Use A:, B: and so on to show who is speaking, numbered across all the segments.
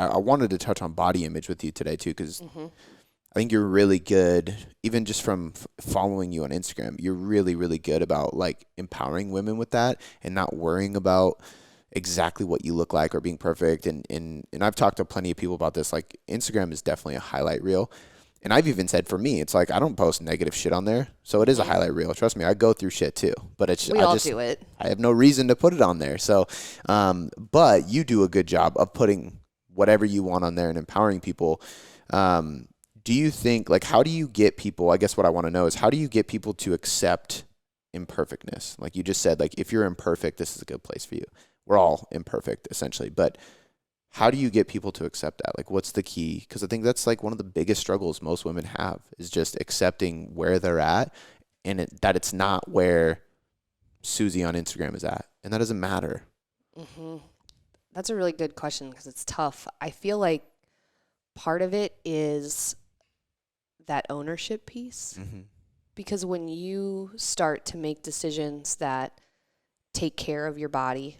A: I wanted to touch on body image with you today too, because I think you're really good, even just from following you on Instagram, you're really, really good about like empowering women with that and not worrying about exactly what you look like or being perfect. And I've talked to plenty of people about this. Like Instagram is definitely a highlight reel. And I've even said for me, it's like I don't post negative shit on there. So it is a highlight reel. Trust me, I go through shit too. But
B: We all do it.
A: I have no reason to put it on there. So, but you do a good job of putting whatever you want on there and empowering people. Do you think, like, how do you get people, I guess what I want to know is how do you get people to accept imperfectness? Like you just said, like, if you're imperfect, this is a good place for you. We're all imperfect, essentially. But how do you get people to accept that? Like, what's the key? Because I think that's, like, one of the biggest struggles most women have is just accepting where they're at and that it's not where Susie on Instagram is at. And that doesn't matter.
B: That's a really good question because it's tough. I feel like part of it is that ownership piece. Because when you start to make decisions that take care of your body,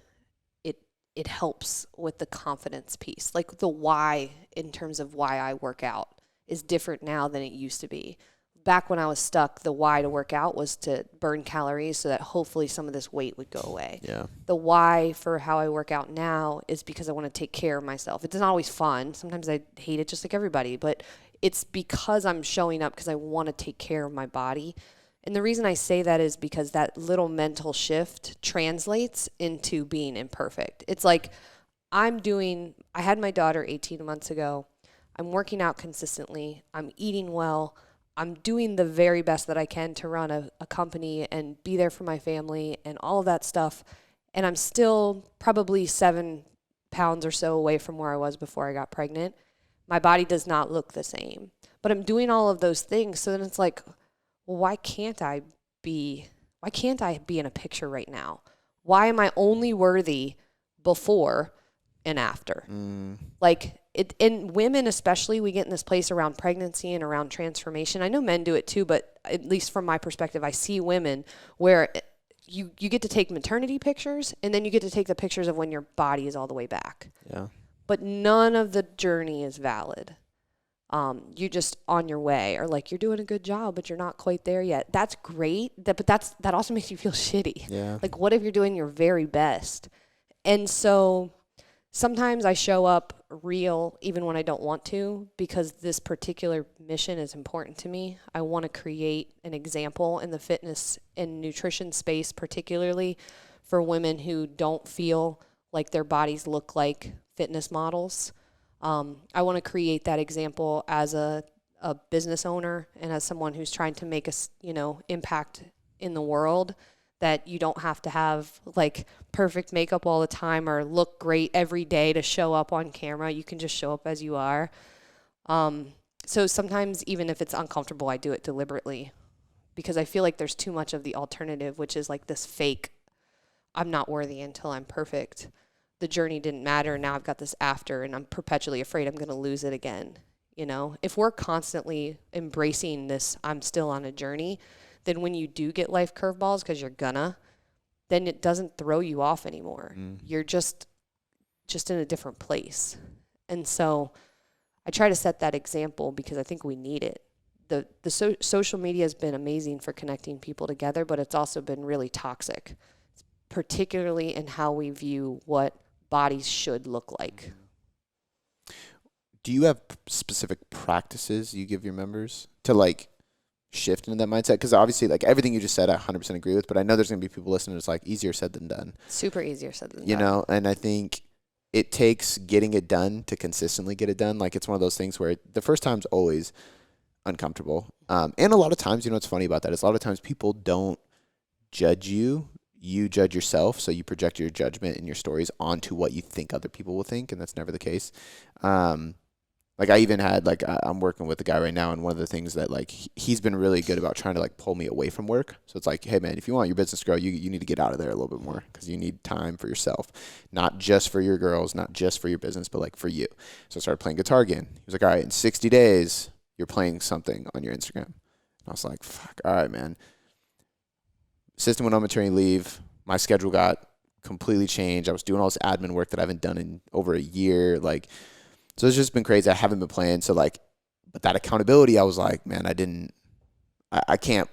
B: it helps with the confidence piece. Like the why in terms of why I work out is different now than it used to be. Back when I was stuck, the why to work out was to burn calories so that hopefully some of this weight would go away.
A: Yeah.
B: The why for how I work out now is because I want to take care of myself. It's not always fun. Sometimes I hate it just like everybody, but it's because I'm showing up because I want to take care of my body. And the reason I say that is because that little mental shift translates into being imperfect. It's like I had my daughter 18 months ago. I'm working out consistently. I'm eating well. I'm doing the very best that I can to run a company and be there for my family and all of that stuff. And I'm still probably 7 pounds or so away from where I was before I got pregnant. My body does not look the same. But I'm doing all of those things. So then it's like, well, why can't I be in a picture right now? Why am I only worthy before and after? Like in women especially, we get in this place around pregnancy and around transformation. I know men do it too, but at least from my perspective, I see women where you get to take maternity pictures and then you get to take the pictures of when your body is all the way back.
A: Yeah.
B: But none of the journey is valid. You're just on your way, or like you're doing a good job, but you're not quite there yet. That's great, but that also makes you feel shitty.
A: Yeah.
B: Like, what if you're doing your very best? And so sometimes I show up real even when I don't want to, because this particular mission is important to me. I want to create an example in the fitness and nutrition space, particularly for women who don't feel like their bodies look like fitness models. I want to create that example as a business owner and as someone who's trying to make a, impact in the world, that you don't have to have like perfect makeup all the time or look great every day to show up on camera. You can just show up as you are. So sometimes even if it's uncomfortable, I do it deliberately because I feel like there's too much of the alternative, which is like this fake, I'm not worthy until I'm perfect. The journey didn't matter. Now I've got this after and I'm perpetually afraid I'm going to lose it again. If we're constantly embracing this, I'm still on a journey, then when you do get life curveballs, because you're gonna, then it doesn't throw you off anymore. You're just in a different place. And so I try to set that example because I think we need it. The social media has been amazing for connecting people together, but it's also been really toxic, particularly in how we view what bodies should look like.
A: Do you have specific practices you give your members to like shift into that mindset? Because obviously, like everything you just said, I 100% agree with, but I know there's going to be people listening that's like easier said than done.
B: Super easier said than done.
A: And I think it takes getting it done to consistently get it done. Like it's one of those things where the first time's always uncomfortable. And a lot of times, what's funny about that is a lot of times people don't judge you. You judge yourself, so you project your judgment and your stories onto what you think other people will think, and that's never the case. Like I even had I'm working with a guy right now, and one of the things that like he's been really good about trying to like pull me away from work. So it's like, hey man, if you want your business to grow, you need to get out of there a little bit more because you need time for yourself, not just for your girls, not just for your business, but like for you. So I started playing guitar again. He was like, all right, in 60 days, you're playing something on your Instagram. And I was like, fuck, all right, man. Assistant went on maternity leave. My schedule got completely changed. I was doing all this admin work that I haven't done in over a year. So it's just been crazy. I haven't been playing. So like, but that accountability, I was like, man, I can't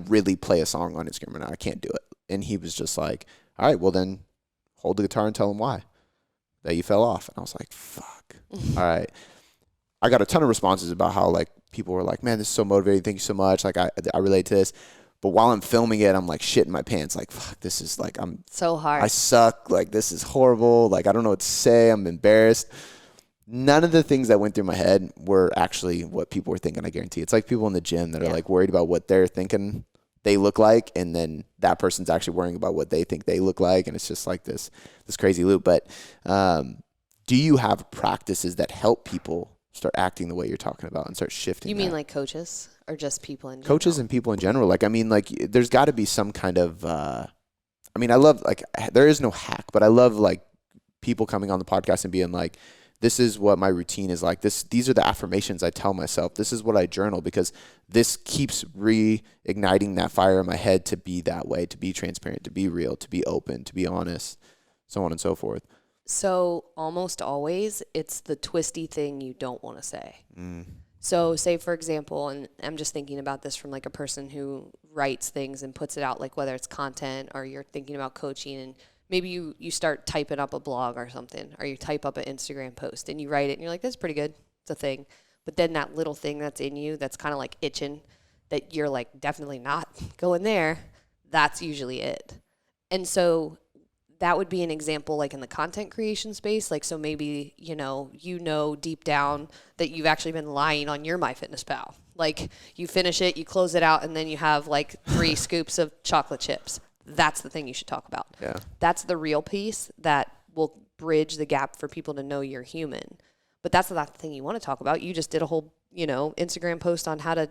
A: really play a song on Instagram right now. I can't do it. And he was just like, all right, well then hold the guitar and tell him why that you fell off. And I was like, fuck. All right. I got a ton of responses about how like people were like, man, this is so motivating. Thank you so much. Like I relate to this. But while I'm filming it, I'm like shitting my pants. Like, fuck, this is like,
B: so hard.
A: I suck. Like, this is horrible. Like, I don't know what to say. I'm embarrassed. None of the things that went through my head were actually what people were thinking, I guarantee. It's like people in the gym that are like worried about what they're thinking they look like, and then that person's actually worrying about what they think they look like, and it's just like this crazy loop. But do you have practices that help people start acting the way you're talking about and start shifting?
B: You mean like coaches or just people in general?
A: Coaches and people in general. Like, I mean, like there's got to be some kind of I mean, I love, like, there is no hack, but I love like people coming on the podcast and being like, this is what my routine is like. These are the affirmations I tell myself. This is what I journal, because this keeps reigniting that fire in my head to be that way, to be transparent, to be real, to be open, to be honest, so on and so forth.
B: So almost always it's the twisty thing you don't want to say.
A: Mm.
B: So say, for example, and I'm just thinking about this from like a person who writes things and puts it out, like whether it's content or you're thinking about coaching, and maybe you start typing up a blog or something, or you type up an Instagram post and you write it and you're like, that's pretty good. It's a thing. But then that little thing that's in you that's kind of like itching, that you're like, definitely not going there, that's usually it. And so that would be an example like in the content creation space. Like, so maybe, you know deep down that you've actually been lying on your MyFitnessPal. Like, you finish it, you close it out, and then you have like 3 scoops of chocolate chips. That's the thing you should talk about.
A: Yeah.
B: That's the real piece that will bridge the gap for people to know you're human. But that's not the thing you want to talk about. You just did a whole, Instagram post on how to,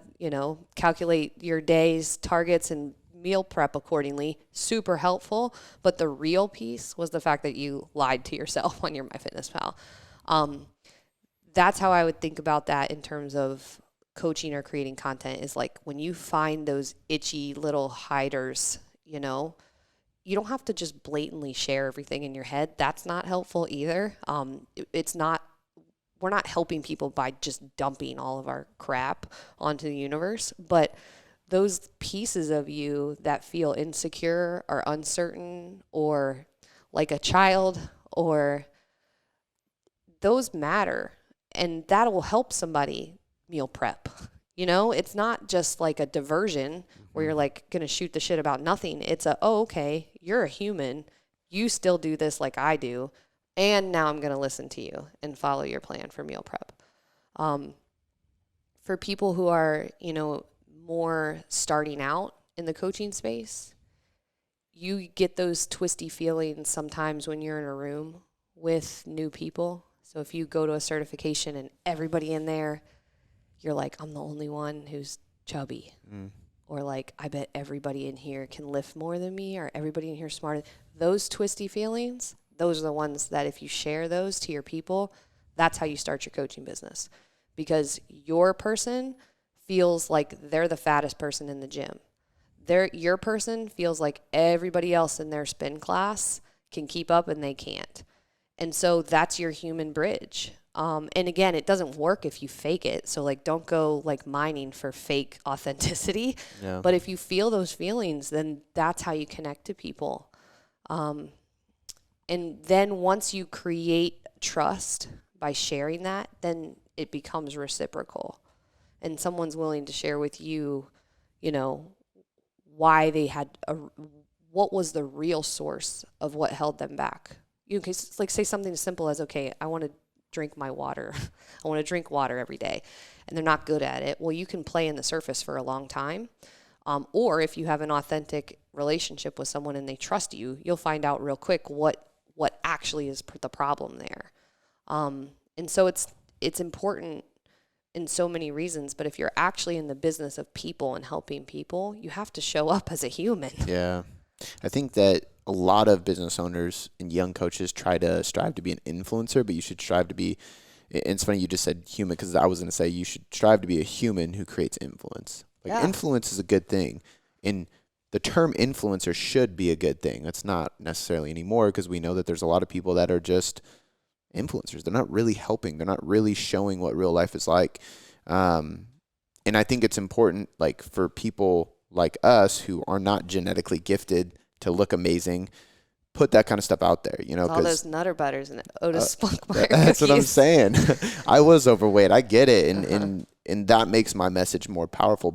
B: calculate your day's targets and meal prep accordingly. Super helpful. But the real piece was the fact that you lied to yourself on your MyFitnessPal. That's how I would think about that in terms of coaching or creating content, is like when you find those itchy little hiders, you don't have to just blatantly share everything in your head. That's not helpful either. We're not helping people by just dumping all of our crap onto the universe, but those pieces of you that feel insecure or uncertain or like a child, or those matter, and that will help somebody meal prep. It's not just like a diversion where you're like going to shoot the shit about nothing. It's okay, you're a human. You still do this like I do. And now I'm going to listen to you and follow your plan for meal prep. For people who are, more starting out in the coaching space, you get those twisty feelings sometimes when you're in a room with new people. So if you go to a certification and everybody in there, you're like, I'm the only one who's chubby. Mm. Or like, I bet everybody in here can lift more than me, or everybody in here is smarter. Those twisty feelings, those are the ones that if you share those to your people, that's how you start your coaching business. Because your person feels like they're the fattest person in the gym. Your person feels like everybody else in their spin class can keep up and they can't. And so that's your human bridge. And again, it doesn't work if you fake it. So like, don't go like mining for fake authenticity. Yeah. But if you feel those feelings, then that's how you connect to people. And then once you create trust by sharing that, then it becomes reciprocal. And someone's willing to share with you, why they had what was the real source of what held them back. You can like say something as simple as, okay, I want to drink my water. I want to drink water every day. And they're not good at it. Well, you can play in the surface for a long time. Or if you have an authentic relationship with someone and they trust you, you'll find out real quick what actually is the problem there. And so it's important in so many reasons, but if you're actually in the business of people and helping people, you have to show up as a human. Yeah.
A: I think that a lot of business owners and young coaches strive to be an influencer, but you should strive to be, and it's funny you just said human, because I was going to say you should strive to be a human who creates influence. Like, influence is a good thing. And the term influencer should be a good thing. That's not necessarily anymore, because we know that there's a lot of people that are just influencers. They're not really helping. They're not really showing what real life is like. And I think it's important, like, for people like us who are not genetically gifted to look amazing, put that kind of stuff out there, you know,
B: all those Nutter Butters and Otis Spunkmeyer
A: that's what I'm
B: cookies.
A: saying. I was overweight. I get it. And that makes my message more powerful.